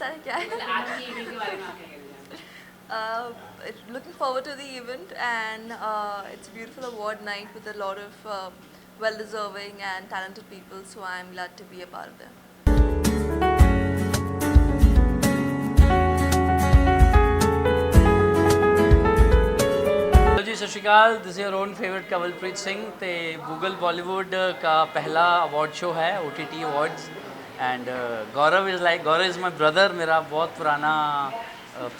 सारे क्या है. आज के इवेंट के बारे में आप क्या कहना चाहेंगे? Looking forward to the event, and it's a beautiful award night with a lot of well-deserving and talented people. So I'm glad to be a part of them. जी सत श्रीकाल, this your own favourite Kawalpreet Singh ते Google Bollywood का पहला award show है OTT awards and Gaurav is my brother. मेरा बहुत पुराना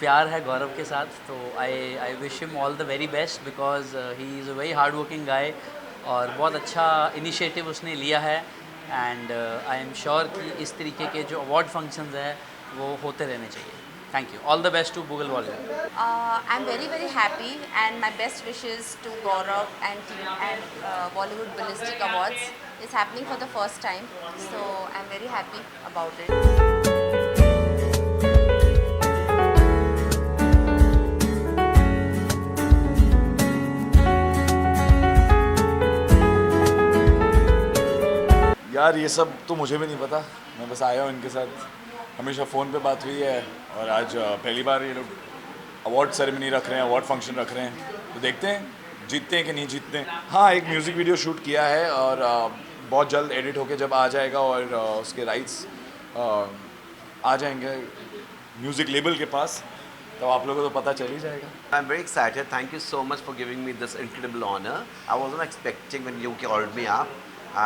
प्यार है गौरव के साथ. तो I wish him all the very best because he is a very hard working guy और बहुत अच्छा इनिशिएटिव उसने लिया है. एंड आई एम श्योर कि इस तरीके के जो अवार्ड फंक्शंस हैं वो होते रहने चाहिए. Thank you. All the best to Google Bollywood. I'm very happy, and my best wishes to Gaurav and team and Bollywood Ballistic Awards. It's happening for the first time, so I'm very happy about it. यार ये सब तो मुझे भी नहीं पता. मैं बस आया हूँ इनके साथ. हमेशा फ़ोन पे बात हुई है और आज पहली बार ये लोग अवार्ड सेरेमनी रख रहे हैं, अवार्ड फंक्शन रख रहे हैं. तो देखते हैं जीतते हैं कि नहीं जीतते हैं. हाँ, एक म्यूज़िक वीडियो शूट किया है और बहुत जल्द एडिट होके जब आ जाएगा और उसके राइट्स आ जाएंगे म्यूज़िक लेबल के पास, तो आप लोगों को तो पता चल ही जाएगा. I'm very excited. Thank you so much for giving me this incredible honor. I wasn't expecting when you called me up.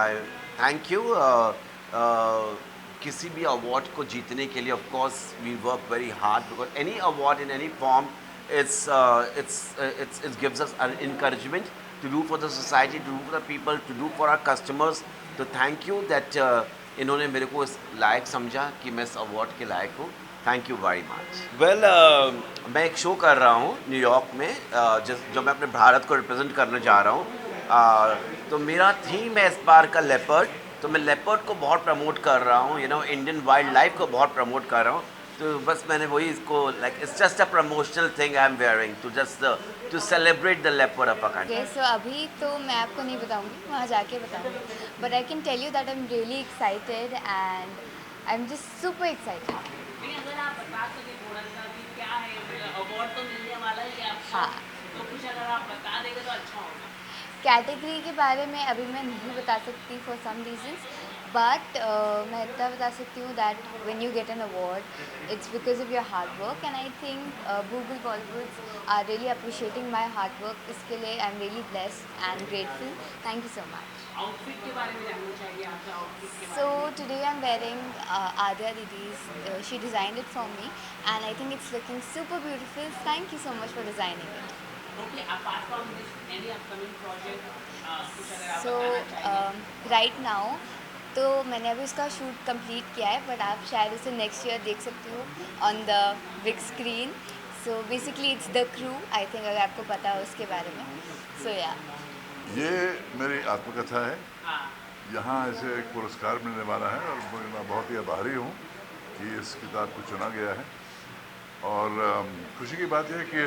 I thank you. किसी भी अवार्ड को जीतने के लिए of course we work very hard because any award in any form it gives us an encouragement to do for the society, to do for the people, to do for our customers. तो thank you that इन्होंने मेरे को इस लायक समझा कि मैं इस award के लायक हूँ. Thank you very much. Well, मैं एक शो कर रहा हूँ न्यूयॉर्क में जो मैं अपने भारत को रिप्रेजेंट करने जा रहा हूँ. तो मेरा थीम है इस बार का लेपर्ड. तो मैं लेपर्ड को बहुत प्रमोट कर रहा हूँ, इंडियन वाइल्ड लाइफ को बहुत प्रमोट कर रहा हूँ. तो बस मैंने वही इसको it's just a promotional thing I am wearing to celebrate the leopard of a country. So अभी तो मैं आपको नहीं बताऊंगी, वहाँ जाके बताऊंगी. But I can tell you that I am really excited and I am just super excited. अगर आप बता सके थोड़ा सा कि क्या है अवार्ड तो मिलने वाला है आपको. हाँ, तो कुछ अगर आप बता देंगे तो अच्छा होगा. कैटेगरी के बारे में अभी मैं नहीं बता सकती फॉर सम रीजंस, बट मैं इतना बता सकती हूँ that when you get an award it's because of your hard work. And I think Google Bollywood are really appreciating my hard work. इसके लिए I am really blessed and grateful. Thank you so much. Outfit के बारे में जानना चाहिए आपका outfit के बारे में. So today I'm wearing Adya Didi's, she designed it for me and I think it's looking super beautiful. Thank you so much for designing it. Okay, apart from this, any upcoming project कुछ अगर आप So बताना चाहिए. right now तो मैंने अभी उसका shoot complete किया है, बट आप शायद उसे नेक्स्ट ईयर देख सकते हो on the big screen. So basically it's the crew. I think अगर आपको पता हो उसके बारे में. सो या ये मेरी आत्मकथा है. हाँ. यहाँ इसे एक पुरस्कार मिलने वाला है और मैं बहुत ही आभारी हूँ कि इस किताब को चुना गया है. और खुशी की बात यह है कि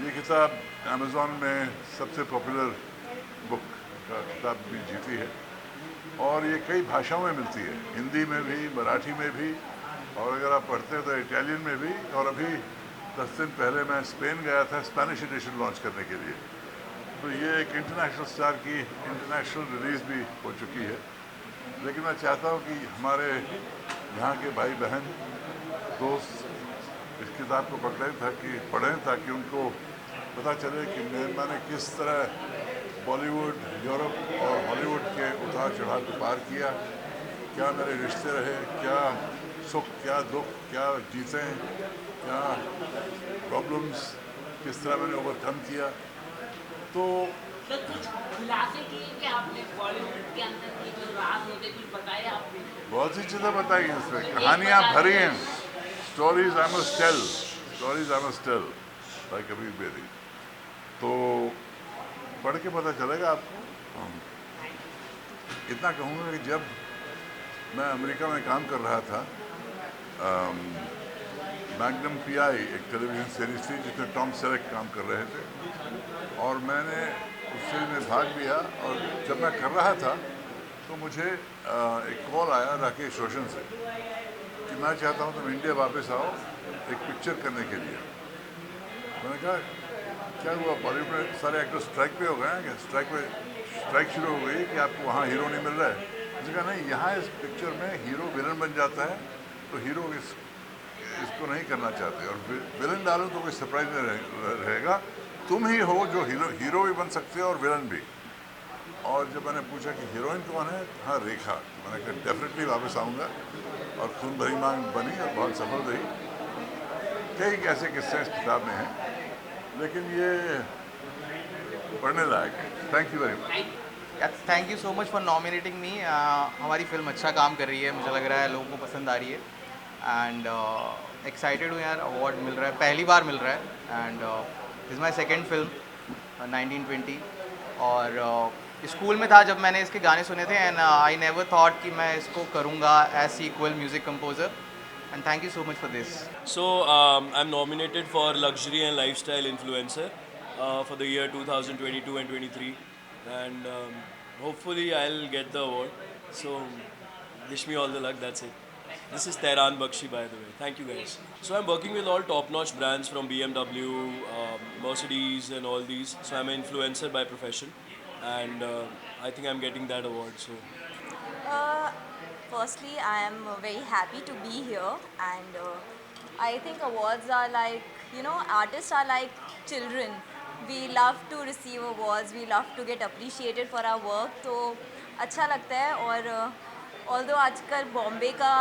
ये किताब अमेज़ॉन में सबसे पॉपुलर बुक का किताब भी जीती है और ये कई भाषाओं में मिलती है, हिंदी में भी, मराठी में भी, और अगर आप पढ़ते हैं तो इटालियन में भी. और अभी 10 दिन पहले मैं स्पेन गया था स्पेनिश एडिशन लॉन्च करने के लिए. तो ये एक इंटरनेशनल स्टार की इंटरनेशनल रिलीज़ भी हो चुकी है. लेकिन मैं चाहता हूँ कि हमारे यहाँ के भाई बहन दोस्त इस किताब को पढ़ें ताकि उनको पता चले कि मैंने किस तरह बॉलीवुड, यूरोप और हॉलीवुड के उतार चढ़ाव को पार किया, क्या मेरे रिश्ते रहे, क्या सुख, क्या दुख, क्या जीतें, क्या प्रॉब्लम्स, किस तरह मैंने ओवरकम किया. तो कुछ खुलासे किए कि आपने बॉलीवुड के अंदर की जो राज होते कुछ बताए आपने. बहुत सी चीज़ें बताई हैं इसमें, कहानियाँ भरी हैं. Stories I must tell like Kabir Bedi. तो पढ़ के पता चलेगा आपको. इतना कहूँगा कि जब मैं अमेरिका में काम कर रहा था, मैग्नम पीआई एक टेलीविज़न सीरीज थी जिसमें टॉम सेलेक काम कर रहे थे और मैंने उस सीरीज में भाग लिया. और जब मैं कर रहा था तो मुझे एक कॉल आया राकेश रोशन से कि मैं चाहता हूँ तुम इंडिया वापस आओ एक पिक्चर करने के लिए। मैंने कहा क्या हुआ, बॉलीवुड में सारे एक्टर स्ट्राइक पे हो गए हैं क्या? स्ट्राइक शुरू हो गई कि आपको वहाँ हीरो नहीं मिल रहा है? उसने कहा नहीं, यहाँ इस पिक्चर में हीरो विलन बन जाता है, तो हीरो इसको नहीं करना चाहते, और विलन डालो तो कोई सरप्राइज नहीं रहेगा, तुम ही हो जो हीरो भी बन सकते हो और विलन भी। और जब मैंने पूछा कि हीरोइन कौन है, हाँ रेखा, तो मैंने कहा डेफिनेटली वापस आऊँगा, और खून भरी मांग बनी और बहुत सफल रही। कई ऐसे किस्से इस किताब में हैं, लेकिन ये पढ़ने लायक है। Thank you very much. Thank you so much for nominating me. हमारी फिल्म अच्छा काम कर रही है, मुझे लग रहा है लोगों को पसंद आ रही है, एंड एक्साइटेड हूँ यार, अवार्ड मिल रहा है, पहली बार मिल रहा है, and this my second film 1920। और स्कूल में था जब मैंने इसके गाने सुने थे, एंड आई नेवर थॉट कि मैं इसको करूँगा as sequel music composer, and thank you so much for this. So I'm nominated for Luxury and Lifestyle Influencer for the year 2022 and 23, and hopefully I'll get the award. So wish me all the luck. That's it. This is Tehran Bakshi, by the way. Thank you guys. So I'm working with all top-notch brands from BMW, Mercedes, and all these. So I'm an influencer by profession, and I think I'm getting that award. So. Firstly, I am very happy to be here, and I think awards are like, you know, artists are like children. We love to receive awards, we love to get appreciated for our work, तो अच्छा लगता है। और although आजकल बॉम्बे का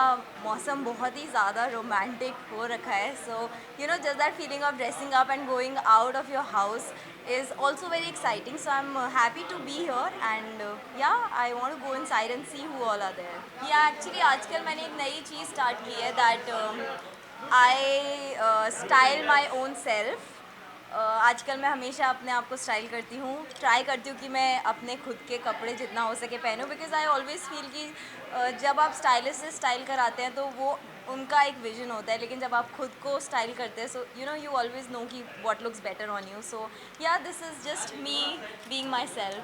मौसम बहुत ही ज़्यादा रोमांटिक हो रखा है, so you know, just that feeling of dressing up and going out of your house is also very exciting. So I'm happy to be here, and yeah, I want to go inside and see who all are there. Yeah, actually आजकल मैंने एक नई चीज़ start की है, that I style my own self. आजकल मैं हमेशा अपने आप को स्टाइल करती हूँ, ट्राई करती हूँ कि मैं अपने खुद के कपड़े जितना हो सके पहनूँ, बिकॉज आई ऑलवेज़ फील कि जब आप स्टाइलिस्ट से स्टाइल कराते हैं तो वो उनका एक विजन होता है, लेकिन जब आप खुद को स्टाइल करते हैं, so you know, you always know कि what looks better on you. So yeah, this is just me being my self.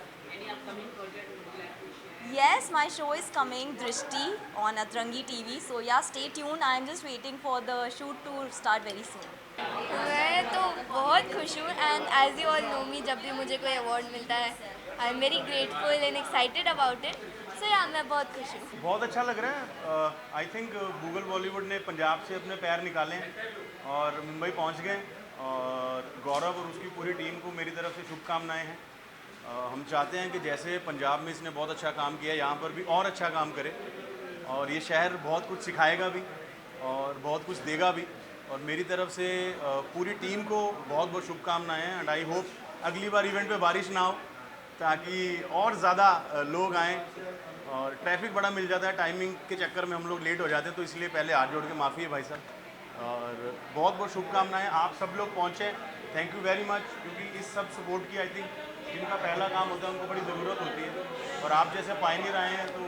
Yes, my show is coming, Drishti, on Atrangi TV. So yeah, stay tuned. I am just waiting for the shoot to start very soon. मैं तो बहुत खुश हूँ, and as you all know me, जब भी मुझे कोई award मिलता है I am very grateful and excited about it. So yeah, मैं बहुत खुश हूँ। बहुत अच्छा लग रहा है। आई थिंक गूगल बॉलीवुड ने पंजाब से अपने पैर निकाले हैं और मुंबई पहुंच गए, और गौरव और उसकी पूरी टीम को मेरी तरफ से शुभकामनाएं हैं। हम चाहते हैं कि जैसे पंजाब में इसने बहुत अच्छा काम किया, यहाँ पर भी और अच्छा काम करे, और ये शहर बहुत कुछ सिखाएगा भी और बहुत कुछ देगा भी। और मेरी तरफ से पूरी टीम को बहुत बहुत शुभकामनाएं हैं, एंड आई होप अगली बार इवेंट पे बारिश ना हो, ताकि और ज़्यादा लोग आएँ। और ट्रैफिक बड़ा मिल जाता है, टाइमिंग के चक्कर में हम लोग लेट हो जाते हैं, तो इसलिए पहले हाथ जोड़ के माफ़ी है भाई साहब। और बहुत बहुत शुभकामनाएं, आप सब लोग पहुँचें, थैंक यू वेरी मच, क्योंकि इस सब सपोर्ट की आई थिंक जिनका पहला काम होता है उनको बड़ी ज़रूरत होती है, और आप जैसे पायनियर आए हैं तो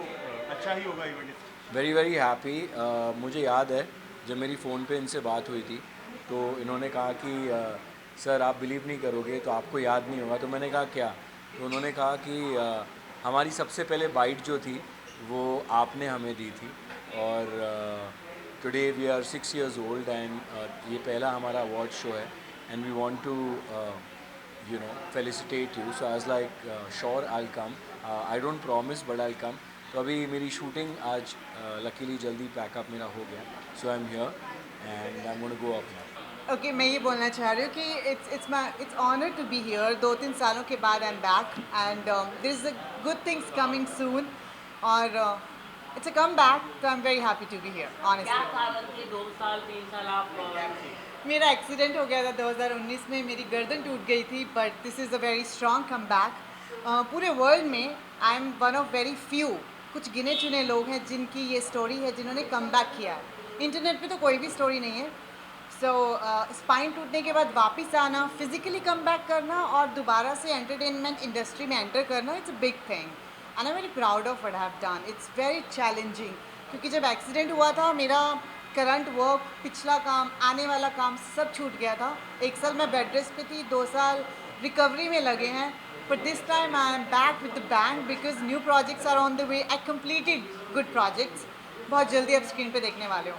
अच्छा ही होगा इवेंट। Very very happy. मुझे याद है जब मेरी फ़ोन पे इनसे बात हुई थी, तो इन्होंने कहा कि सर आप बिलीव नहीं करोगे, तो आपको याद नहीं होगा। तो मैंने कहा क्या? तो उन्होंने कहा कि हमारी सबसे पहले बाइट जो थी वो आपने हमें दी थी, और today we are 6 years old, and ये पहला हमारा अवार्ड शो है, and we want to you know, felicitate you. So I was like, sure, I'll come. I don't promise, but I'll come. तो अभी मेरी शूटिंग आज लकीली जल्दी pack up मेरा हो गया, so I'm here and I'm going to go up now. Okay, मैं ये बोलना चाह रही हूँ कि it's honor to be here. 2-3 सालों के बाद I'm back, and there's a good things coming soon, और it's a comeback, so I'm very happy to be here, honestly. क्या कारण थे 2 साल 3 साल आप? मेरा एक्सीडेंट हो गया था 2019 में, मेरी गर्दन टूट गई थी, but this is a very strong come back. पूरे वर्ल्ड में I am one of very few, कुछ गिने चुने लोग हैं जिनकी ये स्टोरी है, जिन्होंने कम बैक किया है। इंटरनेट पे तो कोई भी स्टोरी नहीं है। सो स्पाइन टूटने के बाद वापस आना, फिज़िकली कम बैक करना और दोबारा से एंटरटेनमेंट इंडस्ट्री में एंटर करना, it's a big thing, and I am very proud of what I have done. It's very challenging, क्योंकि जब एक्सीडेंट हुआ था मेरा करंट वर्क, पिछला काम, आने वाला काम सब छूट गया था। 1 साल मैं बेड रेस्ट पे थी, 2 साल रिकवरी में लगे हैं, but this time I am back with the bang, because new projects are on the way. I completed good projects, बहुत जल्दी आप स्क्रीन पे देखने वाले हो।